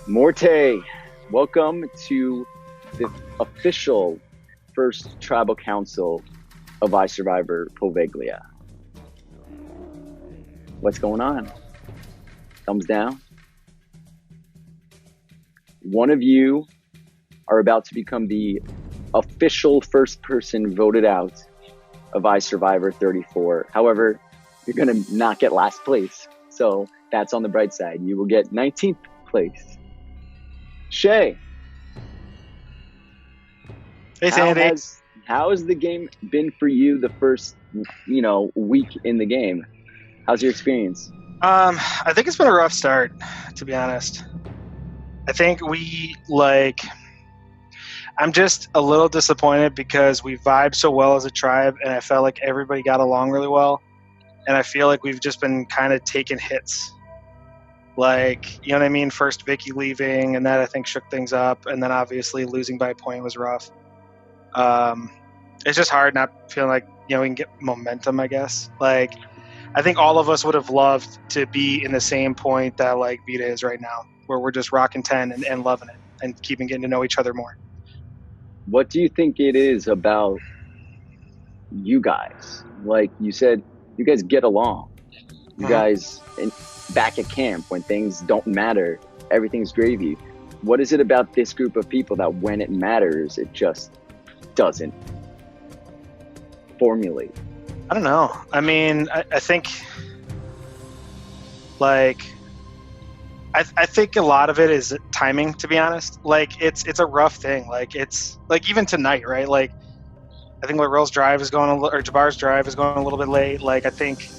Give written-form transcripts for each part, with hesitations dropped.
Morte, welcome to the official first tribal council of iSurv1vor Poveglia. What's going on? Thumbs down. One of you are about to become the official first person voted out of iSurv1vor 34. However, you're going to not get last place. So that's on the bright side. You will get 19th place. Shay. Hey, Sandy. How has the game been for you the first, week in the game? How's your experience? I think it's been a rough start, to be honest. I think I'm just a little disappointed because we vibed so well as a tribe, and I felt like everybody got along really well. And I feel like we've just been kind of taking hits. Like, you know what I mean? First Vicky leaving, and that I think shook things up. And then obviously losing by a point was rough. It's just hard not feeling like, we can get momentum, I guess. Like, I think all of us would have loved to be in the same point that like Vita is right now, where we're just rocking 10 and loving it and getting to know each other more. What do you think it is about you guys? Like you said, you guys get along. You guys back at camp when things don't matter, everything's gravy. What is it about this group of people that when it matters, it just doesn't formulate? I don't know. I mean, I think I think a lot of it is timing, to be honest. Like it's a rough thing. Like it's like even tonight, right? Like I think Laurel's drive is going or Jabbar's drive is going a little bit late. Like I think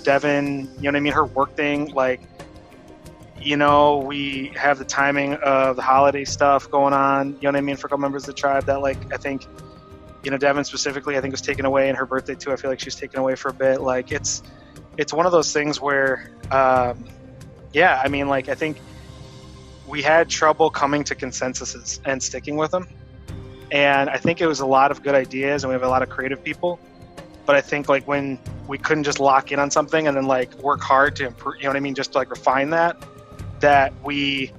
Devin, you know what I mean? Her work thing, like, we have the timing of the holiday stuff going on, you know what I mean? For a couple members of the tribe that like, I think, Devin specifically, I think was taken away, and her birthday too. I feel like she's taken away for a bit. Like it's one of those things where, I think we had trouble coming to consensuses and sticking with them. And I think it was a lot of good ideas, and we have a lot of creative people. But I think like when we couldn't just lock in on something and then like work hard to improve, you know what I mean? Just to like refine that we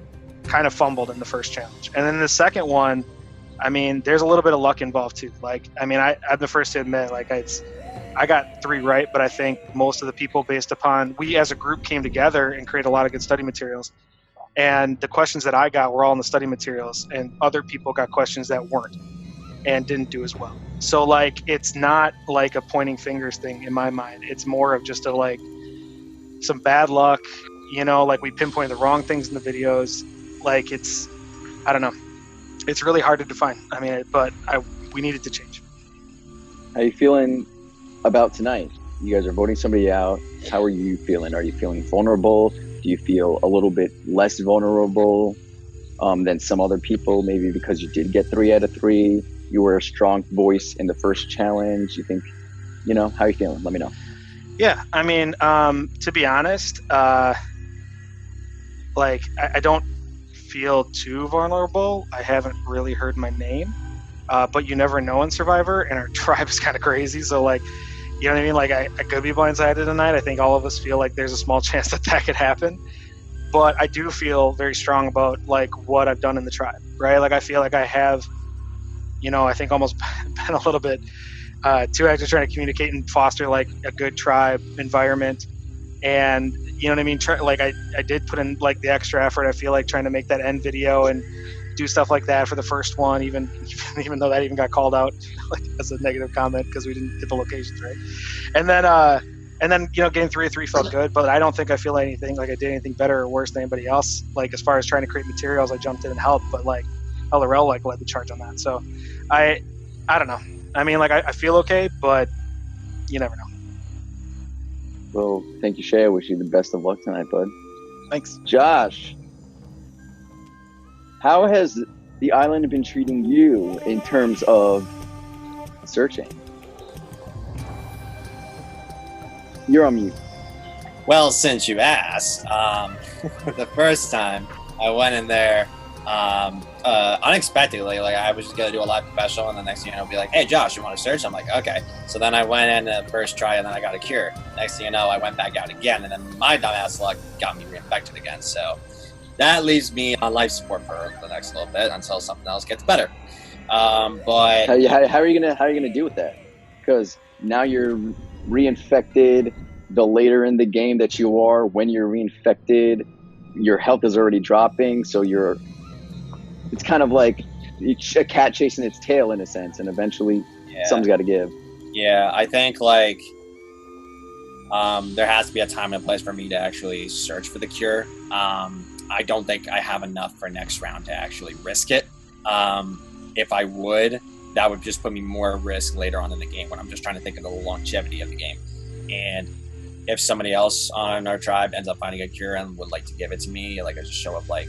kind of fumbled in the first challenge. And then the second one, I mean, there's a little bit of luck involved too. Like, I mean, I'm the first to admit, like I got 3 right, but I think most of the people based upon, we as a group came together and created a lot of good study materials. And the questions that I got were all in the study materials, and other people got questions that weren't and didn't do as well. So like, it's not like a pointing fingers thing in my mind. It's more of just some bad luck, like we pinpointed the wrong things in the videos. Like I don't know. It's really hard to define. I mean, we needed to change. How are you feeling about tonight? You guys are voting somebody out. How are you feeling? Are you feeling vulnerable? Do you feel a little bit less vulnerable than some other people? Maybe because you did get 3 out of 3. You were a strong voice in the first challenge. You think, how are you feeling? Let me know. Yeah, I mean, to be honest, I don't feel too vulnerable. I haven't really heard my name, but you never know in Survivor, and our tribe is kind of crazy. So like, you know what I mean? Like I could be blindsided tonight. I think all of us feel like there's a small chance that could happen. But I do feel very strong about like what I've done in the tribe, right? Like I feel like I have, I think almost been a little bit too active trying to communicate and foster like a good tribe environment. And you know what I mean? I did put in like the extra effort. I feel like trying to make that end video and do stuff like that for the first one, even though that even got called out like as a negative comment because we didn't get the locations right. And then getting 3 of 3 felt good, but I don't think I feel anything like I did anything better or worse than anybody else. Like as far as trying to create materials, I jumped in and helped, but like LRL like led the charge on that. So I don't know. I mean, like I feel okay, but you never know. Well, thank you, Shay. I wish you the best of luck tonight, bud. Thanks. Josh, how has the island been treating you in terms of searching? You're on mute. Well, since you asked, the first time I went in there unexpectedly, like I was just gonna do a live professional, and the next thing you know, be like, "Hey, Josh, you want to search?" I'm like, "Okay." So then I went in the first try, and then I got a cure. Next thing you know, I went back out again, and then my dumbass luck got me reinfected again. So that leaves me on life support for the next little bit until something else gets better. But how are you gonna deal with that? Because now you're reinfected. The later in the game that you are, when you're reinfected, your health is already dropping. So it's kind of like a cat chasing its tail in a sense, and eventually something's got to give. Yeah, I think like there has to be a time and a place for me to actually search for the cure. I don't think I have enough for next round to actually risk it. If I would, that would just put me more at risk later on in the game when I'm just trying to think of the longevity of the game. And if somebody else on our tribe ends up finding a cure and would like to give it to me, like I just show up like,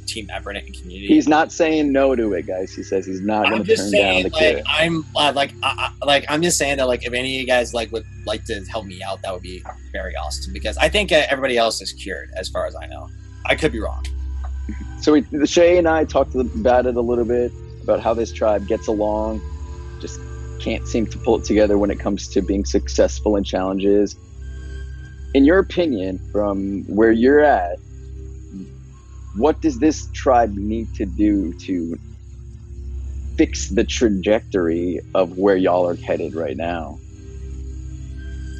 team effort and community. He's not saying no to it, guys. He says he's not going to turn down the cure. I'm just saying that like if any of you guys like would like to help me out, that would be very awesome because I think everybody else is cured as far as I know. I could be wrong. So Shay and I talked about it a little bit about how this tribe gets along, just can't seem to pull it together when it comes to being successful in challenges. In your opinion, from where you're at, what does this tribe need to do to fix the trajectory of where y'all are headed right now?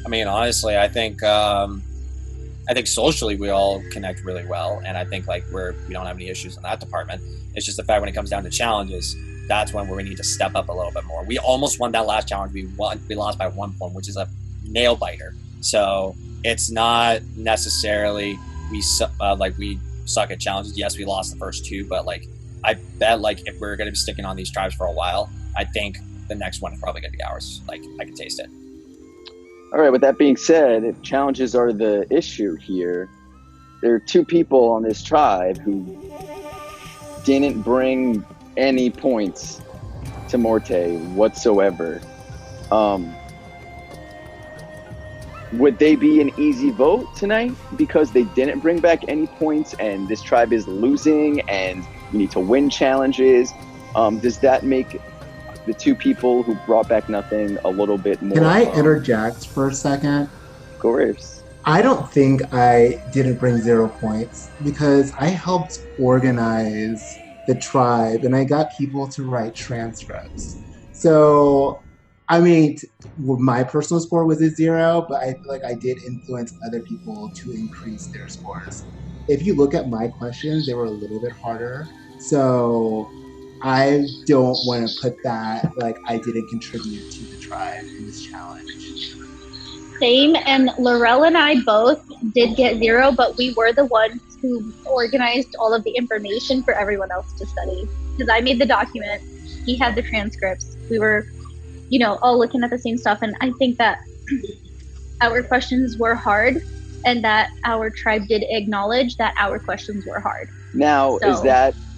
I mean, honestly, I think socially we all connect really well, and I think like we don't have any issues in that department. It's just the fact when it comes down to challenges, that's when we need to step up a little bit more. We almost won that last challenge. We lost by 1 point, which is a nail biter. So it's not necessarily we suck at challenges. Yes, we lost the first 2, but like I bet like if we're going to be sticking on these tribes for a while, I think the next one is probably going to be ours. Like I can taste it. All right, with that being said, if challenges are the issue here, there are 2 people on this tribe who didn't bring any points to Morte whatsoever. Would they be an easy vote tonight because they didn't bring back any points and this tribe is losing and you need to win challenges? Does that make the 2 people who brought back nothing a little bit more? Can I interject for a second? Of course. I don't think I didn't bring 0 points because I helped organize the tribe and I got people to write transcripts. So, I mean, my personal score was a 0, but I feel like I did influence other people to increase their scores. If you look at my questions, they were a little bit harder. So I don't want to put that, like, I didn't contribute to the tribe in this challenge. Same, and Laurel and I both did get 0, but we were the ones who organized all of the information for everyone else to study. Because I made the document, he had the transcripts. We were, all looking at the same stuff, and I think that our questions were hard, and that our tribe did acknowledge that our questions were hard. Now, so,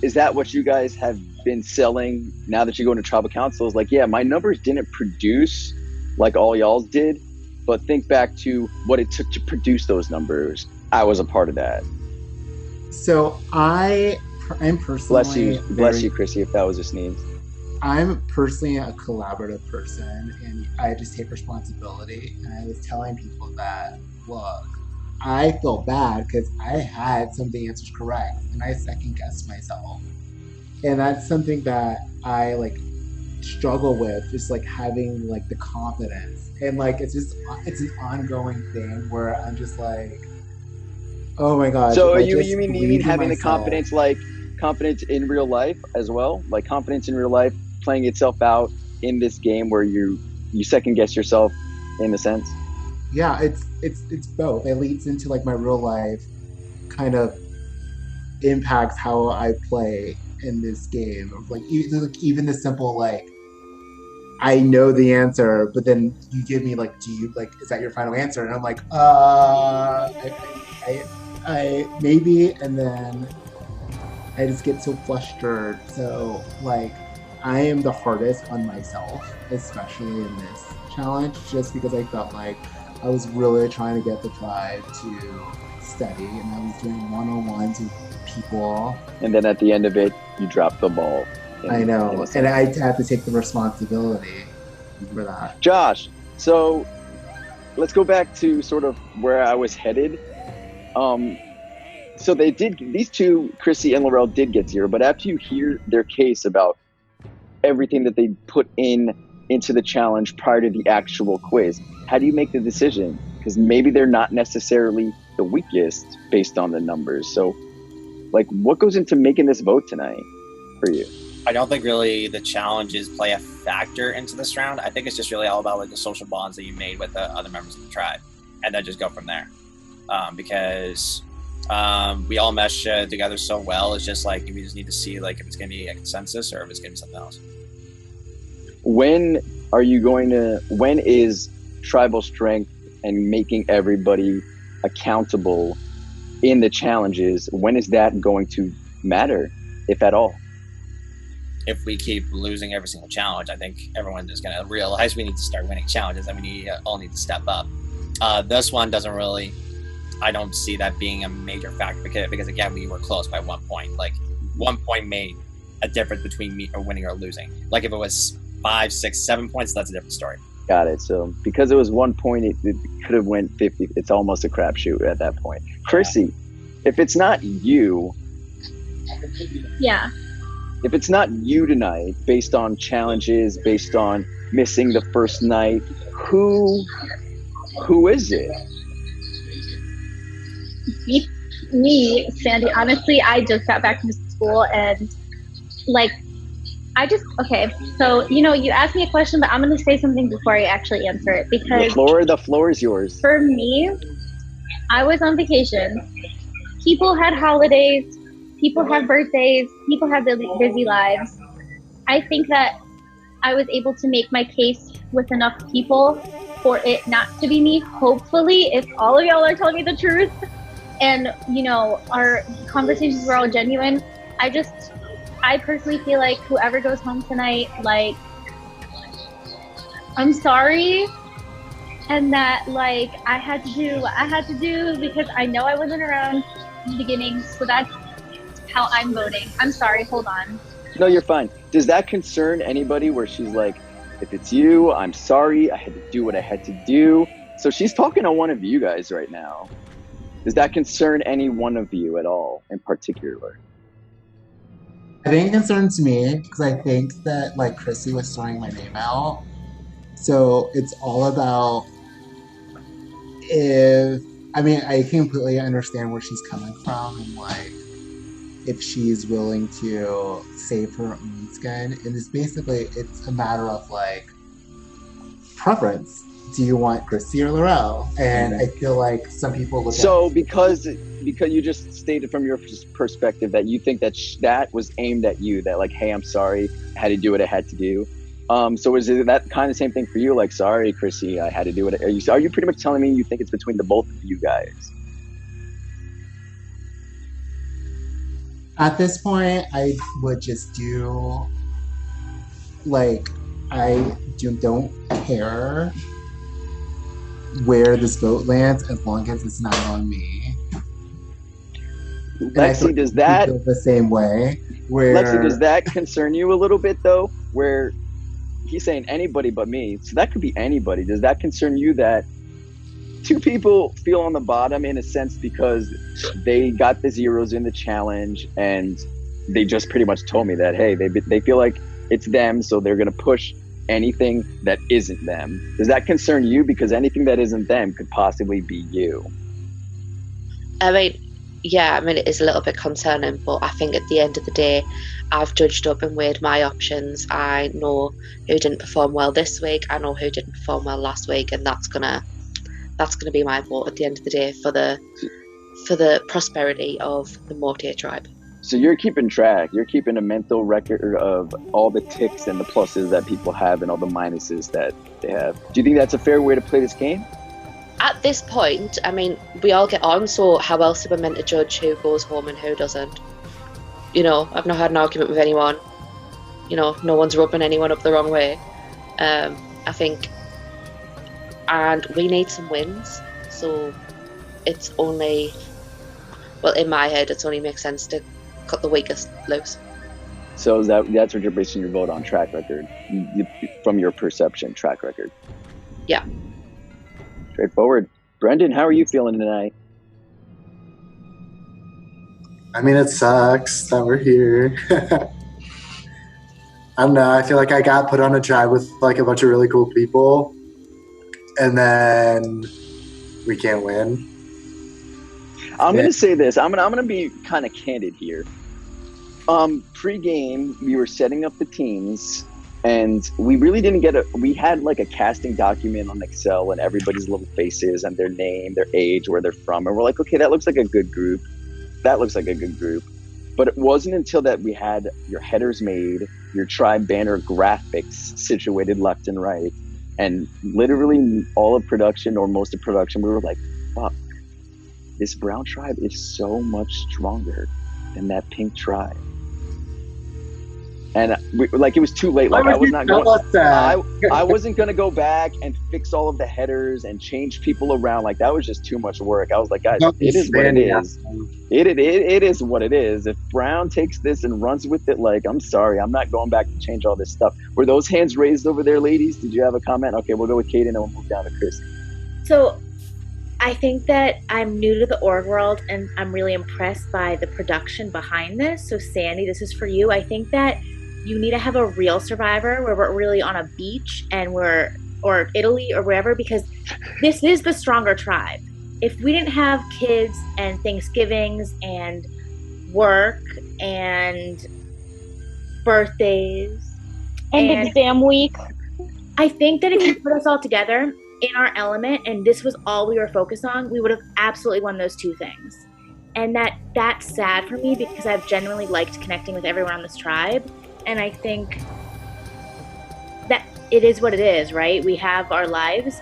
is that what you guys have been selling now that you go into tribal councils? Like, yeah, my numbers didn't produce like all y'all's did, but think back to what it took to produce those numbers. I was a part of that. So I'm personally... Bless you, Chrissy, if that was a sneeze. I'm personally a collaborative person, and I just take responsibility. And I was telling people that, look, I feel bad because I had some of the answers correct, and I second-guessed myself. And that's something that I, struggle with, just, having, the confidence. And, it's an ongoing thing where I'm just like, oh my God. So you mean having the confidence, confidence in real life as well? Like confidence in real life playing itself out in this game where you second guess yourself in a sense? Yeah, it's both. It leads into my real life kind of impacts how I play in this game. Even the simple I know the answer, but then you give me do you is that your final answer? And I'm like, I maybe, and then I just get so flustered. So I am the hardest on myself, especially in this challenge, just because I felt like I was really trying to get the tribe to study, and I was doing one-on-ones with people. And then at the end of it, you dropped the ball. I know, and I have to take the responsibility for that. Josh, so let's go back to sort of where I was headed. So they did. These two, Chrissy and Laurel, did get 0. But after you hear their case about everything that they put into the challenge prior to the actual quiz, how do you make the decision? Because maybe they're not necessarily the weakest based on the numbers. So, like, what goes into making this vote tonight for you? I don't think really the challenges play a factor into this round. I think it's just really all about like the social bonds that you made with the other members of the tribe, and then just go from there. Because we all mesh together so well. It's just like we just need to see like if it's going to be a consensus or if it's going to be something else. When is tribal strength and making everybody accountable in the challenges, when is that going to matter, if at all? If we keep losing every single challenge, I think everyone is going to realize we need to start winning challenges and we all need to step up. This one doesn't really, I don't see that being a major factor because again, we were close by 1 point. Like 1 point made a difference between me or winning or losing. Like if it was 5, 6, 7 points, that's a different story. Got it. So because it was 1 point, it could have went 50. It's almost a crapshoot at that point. Chrissy, if it's not you, Yeah. if it's not you tonight, based on challenges, based on missing the first night, who is it? Me, Sandy. Honestly, I just got back from school and like, okay. So, you asked me a question, but I'm going to say something before I actually answer it because The floor is yours. for me, I was on vacation. People had holidays. People have birthdays. People have busy lives. I think that I was able to make my case with enough people for it not to be me. Hopefully, if all of y'all are telling me the truth and, our conversations were all genuine, I personally feel like whoever goes home tonight, like, I'm sorry. And that, like, I had to do what I had to do because I know I wasn't around in the beginning. So that's how I'm voting. I'm sorry. Hold on. No, you're fine. Does that concern anybody where she's like, if it's you, I'm sorry, I had to do what I had to do? So she's talking to one of you guys right now. Does that concern any one of you at all in particular? I think it concerns me because I think that like Chrissy was throwing my name out. So it's all about I completely understand where she's coming from and like if she's willing to save her own skin. And it's a matter of like preference. Do you want Chrissy or Laurel? And I feel like some people look at because you just stated from your perspective that you think that that was aimed at you, that like, hey, I'm sorry, I had to do what I had to do. So is it that kind of same thing for you? Like, sorry, Chrissy, I had to do it. Are you pretty much telling me you think it's between the both of you guys? At this point, I would just do like don't care where this vote lands as long as it's not on me. Lexi, does that feel the same way? Lexi, does that concern you a little bit though? Where he's saying anybody but me, so that could be anybody. Does that concern you that two people feel on the bottom in a sense because they got the zeros in the challenge and they just pretty much told me that, hey, they feel like it's them, so they're going to push anything that isn't them. Does that concern you? Because anything that isn't them could possibly be you. It is a little bit concerning, but I think at the end of the day, I've judged up and weighed my options. I know who didn't perform well this week. I know who didn't perform well last week, and that's gonna be my vote at the end of the day for the prosperity of the Morte tribe. So you're keeping track. You're keeping a mental record of all the ticks and the pluses that people have and all the minuses that they have. Do you think that's a fair way to play this game? At this point, we all get on, so how else are we meant to judge who goes home and who doesn't? I've not had an argument with anyone. No one's rubbing anyone up the wrong way. I think, and we need some wins, so it's only, in my head, it's only makes sense to cut the weakest loose. So that's what you're basing your vote on, track record, from your perception, track record? Yeah. Straightforward. Brendan, how are you feeling tonight? I mean, it sucks that we're here. I don't know. I feel like I got put on a tribe with like a bunch of really cool people, and then we can't win. I'm gonna say this. I'm gonna be kind of candid here. Pre-game, we were setting up the teams, and we really didn't get we had like a casting document on Excel and everybody's little faces and their name, their age, where they're from, and we're like, okay, that looks like a good group. That looks like a good group. But it wasn't until that we had your headers made, your tribe banner graphics situated left and right, and literally all of production or most of production, we were like, fuck, this brown tribe is so much stronger than that pink tribe. And it was too late. Like I was not going. I wasn't going to go back and fix all of the headers and change people around. Like that was just too much work. I was like, guys, it is what it is. It is what it is. If Brown takes this and runs with it, like I'm sorry, I'm not going back to change all this stuff. Were those hands raised over there, ladies? Did you have a comment? Okay, we'll go with Katie and then we'll move down to Chris. So I think that I'm new to the org world and I'm really impressed by the production behind this. So Sandy, this is for you. I think that you need to have a real Survivor where we're really on a beach and or Italy or wherever, because this is the stronger tribe. If we didn't have kids and Thanksgivings and work and birthdays and exam week, I think that if you put us all together in our element and this was all we were focused on, we would have absolutely won those two things. And that's sad for me because I've genuinely liked connecting with everyone on this tribe. And I think that it is what it is, right? We have our lives,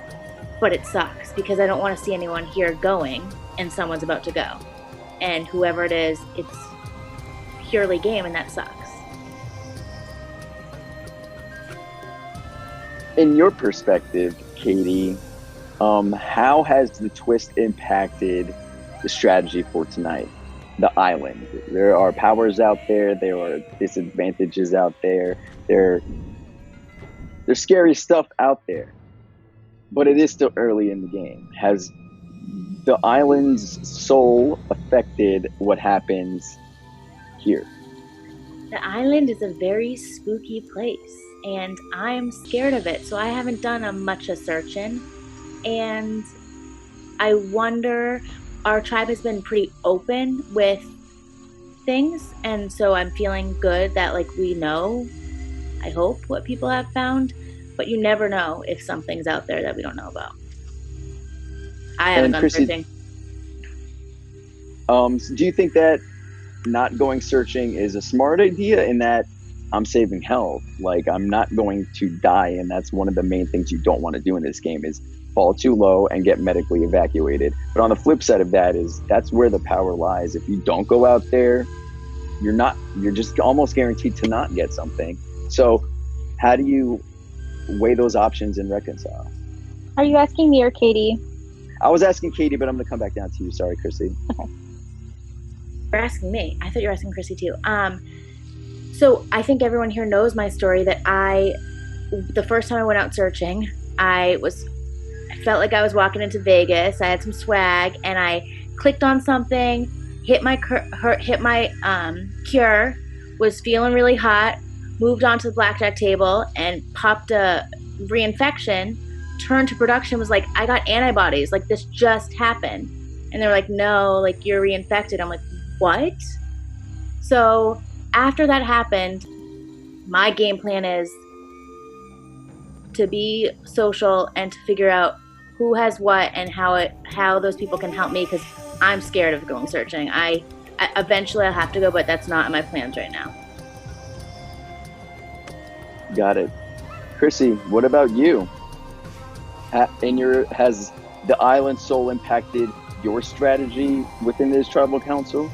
but it sucks because I don't want to see anyone here going and someone's about to go. And whoever it is, it's purely game and that sucks. In your perspective, Katie, how has the twist impacted the strategy for tonight? The island. There are powers out there. There are disadvantages out there. There's scary stuff out there. But it is still early in the game. Has the island's soul affected what happens here? The island is a very spooky place, and I'm scared of it. So I haven't done much of searching, and I wonder. Our tribe has been pretty open with things, and so I'm feeling good that like we know, I hope, what people have found, but you never know if something's out there that we don't know about. I haven't done searching. Do you think that not going searching is a smart idea in that I'm saving health? Like I'm not going to die, and that's one of the main things you don't want to do in this game is fall too low and get medically evacuated. But on the flip side of that is that's where the power lies. If you don't go out there, you're just almost guaranteed to not get something. So how do you weigh those options and reconcile? Are you asking me or Katie? I was asking Katie, but I'm going to come back down to you. Sorry, Chrissy. Okay. You're asking me. I thought you were asking Chrissy too. So I think everyone here knows my story that the first time I went out searching, I felt like I was walking into Vegas. I had some swag, and I clicked on something, hit my cure, was feeling really hot, moved on to the blackjack table, and popped a reinfection. Turned to production, was like, I got antibodies. Like this just happened, and they were like, no, like you're reinfected. I'm like, what? So after that happened, my game plan is to be social and to figure out who has what and how those people can help me, because I'm scared of going searching. I eventually I'll have to go, but that's not in my plans right now. Got it. Chrissy, what about you? Has the island soul impacted your strategy within this tribal council?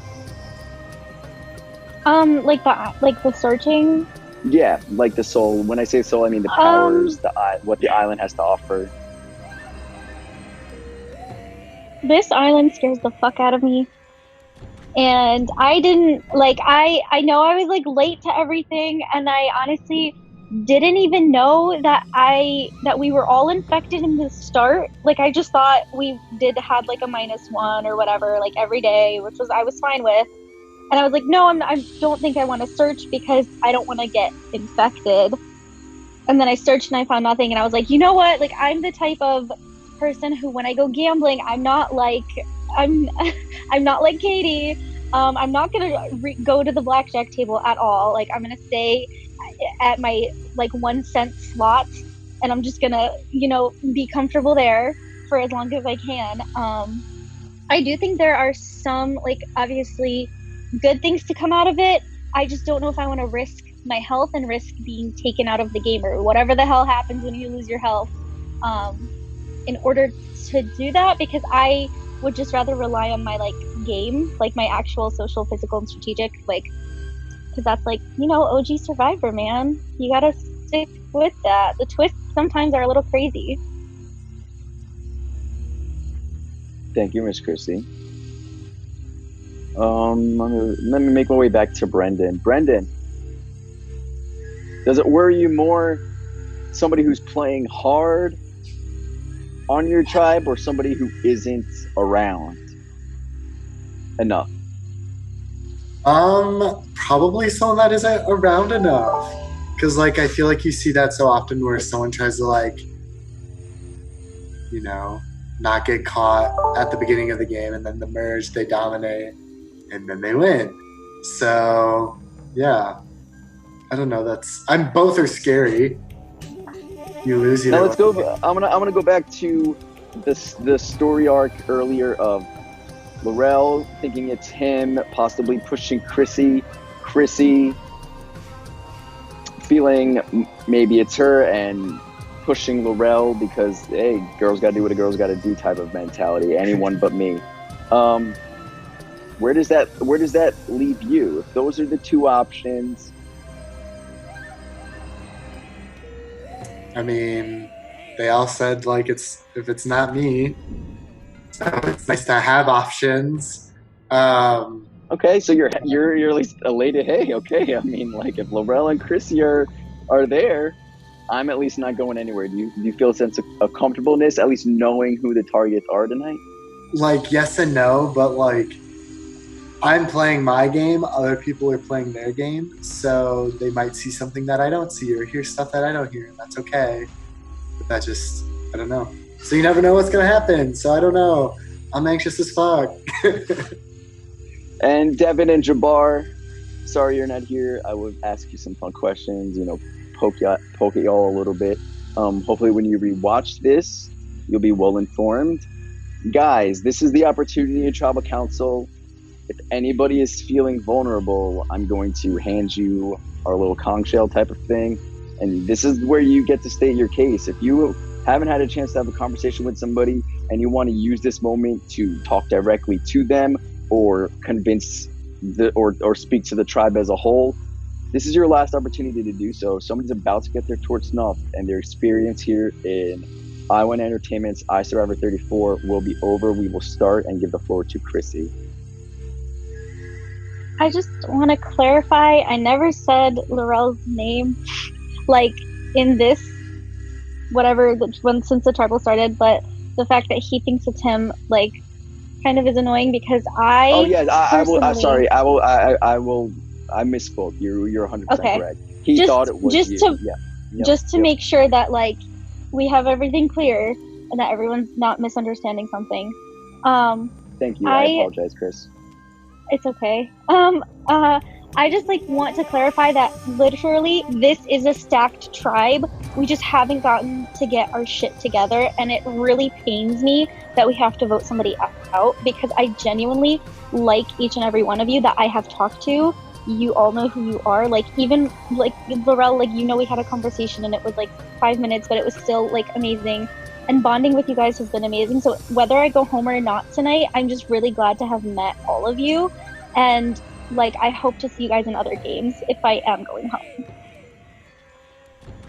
Like the searching. Yeah, like the soul. When I say soul, I mean the powers, what the island has to offer. This island scares the fuck out of me. And I didn't, I know I was, late to everything, and I honestly didn't even know that we were all infected in the start. I just thought we had, a -1 or whatever, every day, which I was fine with. And I was like, no, I don't think I want to search because I don't want to get infected. And then I searched and I found nothing. And I was like, you know what? Like, I'm the type of person who, when I go gambling, I'm not like Katie. I'm not gonna go to the blackjack table at all. Like, I'm gonna stay at my like 1 cent slots, and I'm just gonna, be comfortable there for as long as I can. I do think there are some, like, obviously good things to come out of it. I just don't know if I want to risk my health and risk being taken out of the game or whatever the hell happens when you lose your health, in order to do that, because I would just rather rely on my like game, like my actual social, physical, and strategic, like, because that's like, OG Survivor, man. You gotta stick with that. The twists sometimes are a little crazy. Thank you, Miss Christy. Let me make my way back to Brendan. Brendan, does it worry you more somebody who's playing hard on your tribe or somebody who isn't around enough? Probably someone that isn't around enough. Because, like, I feel like you see that so often where someone tries to, like, not get caught at the beginning of the game, and then the merge, they dominate, and then they win. So, yeah. I don't know. Both are scary. You lose either. Now let's go. I'm gonna go back to the story arc earlier of Laurel thinking it's him, possibly pushing Chrissy feeling maybe it's her, and pushing Laurel because, hey, girls gotta do what a girl's gotta do type of mentality. Anyone but me. Where does that leave you? If those are the two options. I mean, they all said, like, if it's not me, it's nice to have options. Okay, so you're at least elated. Hey, okay. I mean, like, if Laurel and Chrissy are there, I'm at least not going anywhere. Do you feel a sense of comfortableness, at least knowing who the targets are tonight? Like, yes and no, but, like, I'm playing my game, other people are playing their game, so they might see something that I don't see or hear stuff that I don't hear, and that's okay. But that just, I don't know. So you never know what's going to happen, so I don't know. I'm anxious as fuck. And Devin and Jabbar, sorry you're not here. I would ask you some fun questions, poke y'all a little bit. Hopefully when you rewatch this, you'll be well informed. Guys, this is the opportunity in Tribal Council. If anybody is feeling vulnerable, I'm going to hand you our little conch shell type of thing. And this is where you get to state your case. If you haven't had a chance to have a conversation with somebody and you want to use this moment to talk directly to them or convince or speak to the tribe as a whole, this is your last opportunity to do so. Somebody's about to get their torch snuffed, and their experience here in I1 Entertainment's iSurv1vor 34 will be over. We will start and give the floor to Chrissy. I just want to clarify, I never said Laurel's name, like, in this, since the tribal started, but the fact that he thinks it's him, like, kind of is annoying because I... Oh, yeah, I misspoke. You're 100% okay. correct. He thought it was you. Just to make sure that, like, we have everything clear and that everyone's not misunderstanding something. Thank you. I apologize, Chris. It's okay. I just, like, want to clarify that literally this is a stacked tribe. We just haven't gotten to get our shit together, and it really pains me that we have to vote somebody out because I genuinely like each and every one of you that I have talked to. You all know who you are. Like, even, like, Laurel, like, we had a conversation and it was, like, 5 minutes, but it was still, like, amazing. And bonding with you guys has been amazing. So whether I go home or not tonight, I'm just really glad to have met all of you. And, like, I hope to see you guys in other games if I am going home.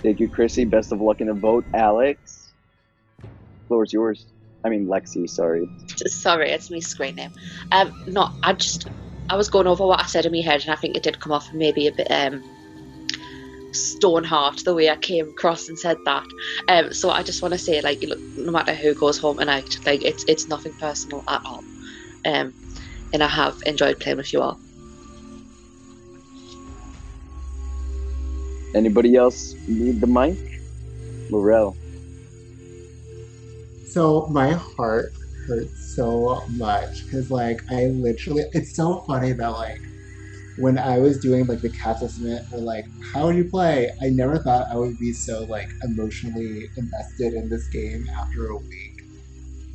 Thank you, Chrissy. Best of luck in the vote. Alex, floor is yours. I mean, Lexi, sorry. Sorry, it's me screen name. No, I was going over what I said in my head, and I think it did come off maybe a bit Stoneheart the way I came across and said that. So I just want to say, like, no matter who goes home tonight, like, it's nothing personal at all. And I have enjoyed playing with you all. Anybody else need the mic? Laurel. So my heart hurts so much because like I literally it's so funny that like when I was doing like the cast estimate or like how would you play, I never thought I would be so like emotionally invested in this game after a week.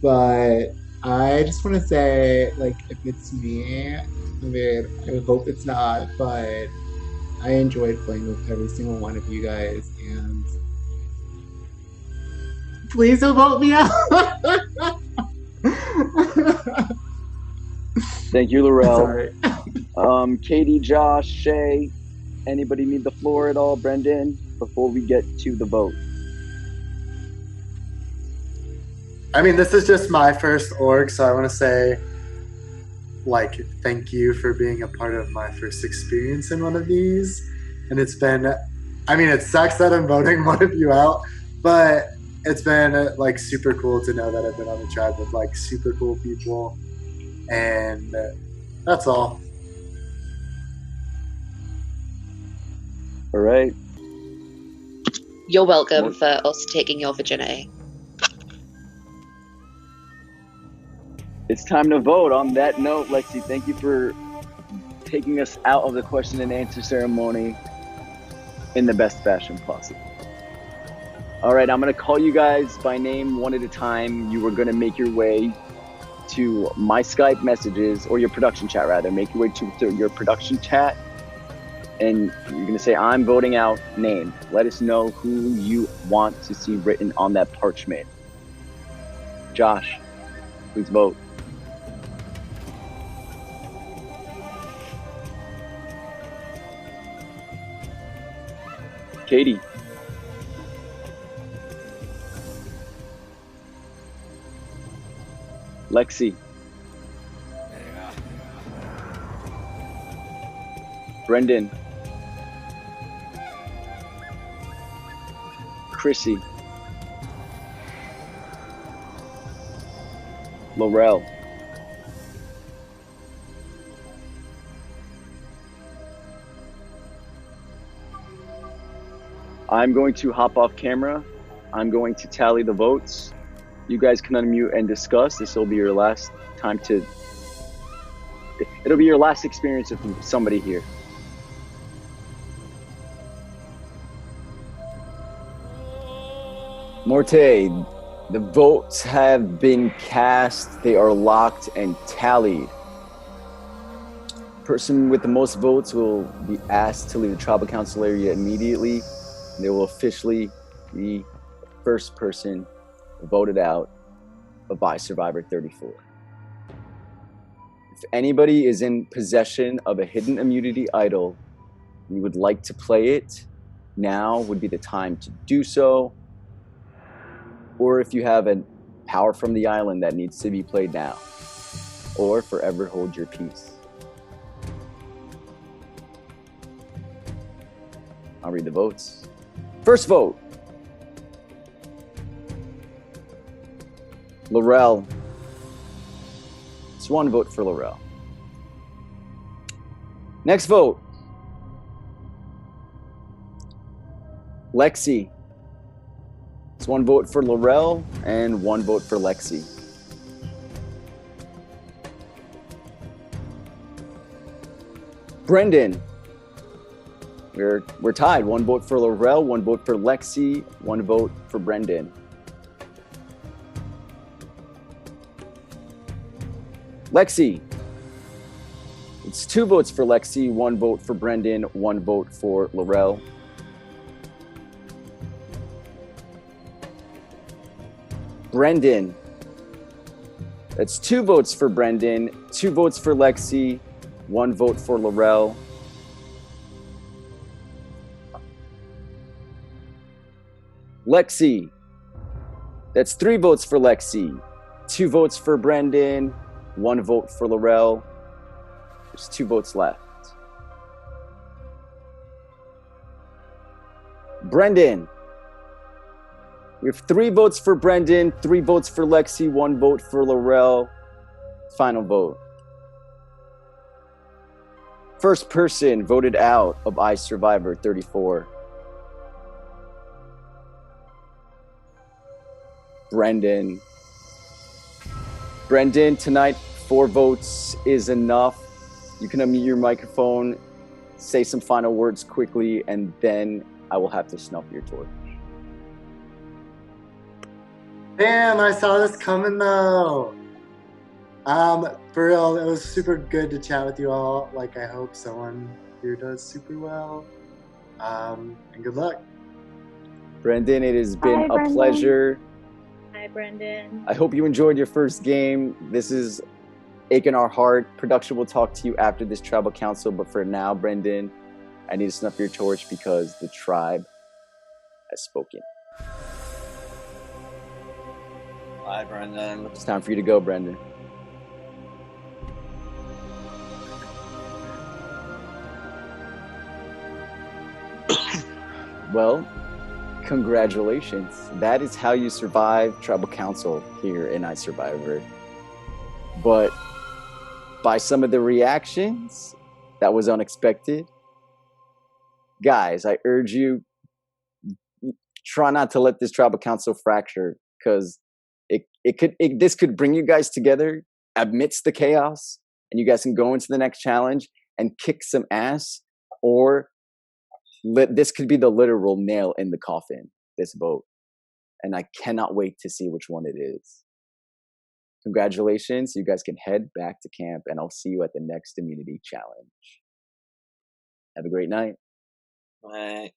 But I just want to say like if it's me, I mean I hope it's not, but I enjoyed playing with every single one of you guys and please don't vote me out. Thank you, Laurel. Sorry. Katie, Josh, Shay, anybody need the floor at all? Brendan, before we get to the vote. I mean, this is just my first org, so I want to say, like, thank you for being a part of my first experience in one of these. And it's been, I mean, it sucks that I'm voting one of you out, but it's been, like, super cool to know that I've been on the tribe with, like, super cool people. And that's all. All right. You're welcome for us taking your virginity. It's time to vote. On that note, Lexi, thank you for taking us out of the question and answer ceremony in the best fashion possible. All right, I'm going to call you guys by name one at a time. You are going to make your way to my Skype messages, or your production chat rather. Make your way to your production chat, and you're going to say, I'm voting out name. Let us know who you want to see written on that parchment. Josh, please vote. Katie. Lexi. Brendan. Chrissy. Laurel. I'm going to hop off camera. I'm going to tally the votes. You guys can unmute and discuss. This will be your last time to... It'll be your last experience with somebody here. Morte, the votes have been cast. They are locked and tallied. Person with the most votes will be asked to leave the tribal council area immediately. They will officially be the first person voted out of iSurv1vor 34. If anybody is in possession of a hidden immunity idol, and you would like to play it, now would be the time to do so. Or if you have a power from the island that needs to be played now, or forever hold your peace. I'll read the votes. First vote. Laurel. It's one vote for Laurel. Next vote. Lexi. It's one vote for Laurel and one vote for Lexi. Brendan. We're tied. One vote for Laurel, one vote for Lexi, one vote for Brendan. Lexi. It's 2 votes for Lexi, 1 vote for Brendan, 1 vote for Laurel. Brendan. That's 2 votes for Brendan, 2 votes for Lexi, 1 vote for Laurel. Lexi. That's 3 votes for Lexi, 2 votes for Brendan, 1 vote for Laurel. There's 2 votes left. Brendan. We have 3 votes for Brendan, 3 votes for Lexi, 1 vote for Laurel. Final vote. First person voted out of iSurv1vor 34. Brendan. Brendan, tonight 4 votes is enough. You can unmute your microphone, say some final words quickly, and then I will have to snuff your torch. Damn, I saw this coming though. For real, it was super good to chat with you all. Like, I hope someone here does super well. And good luck. Brendan, it has been a Brendan. pleasure. Hi, Brendan. I hope you enjoyed your first game. This is ache in our heart. Production will talk to you after this tribal council, but for now, Brendan, I need to snuff your torch because the tribe has spoken. Bye, Brendan. It's time for you to go, Brendan. Well, congratulations. That is how you survive tribal council here in iSurvivor. But by some of the reactions, that was unexpected. Guys, I urge you, try not to let this tribal council fracture, because this could bring you guys together amidst the chaos, and you guys can go into the next challenge and kick some ass, or this could be the literal nail in the coffin, this vote. And I cannot wait to see which one it is. Congratulations. You guys can head back to camp, and I'll see you at the next immunity challenge. Have a great night. Bye.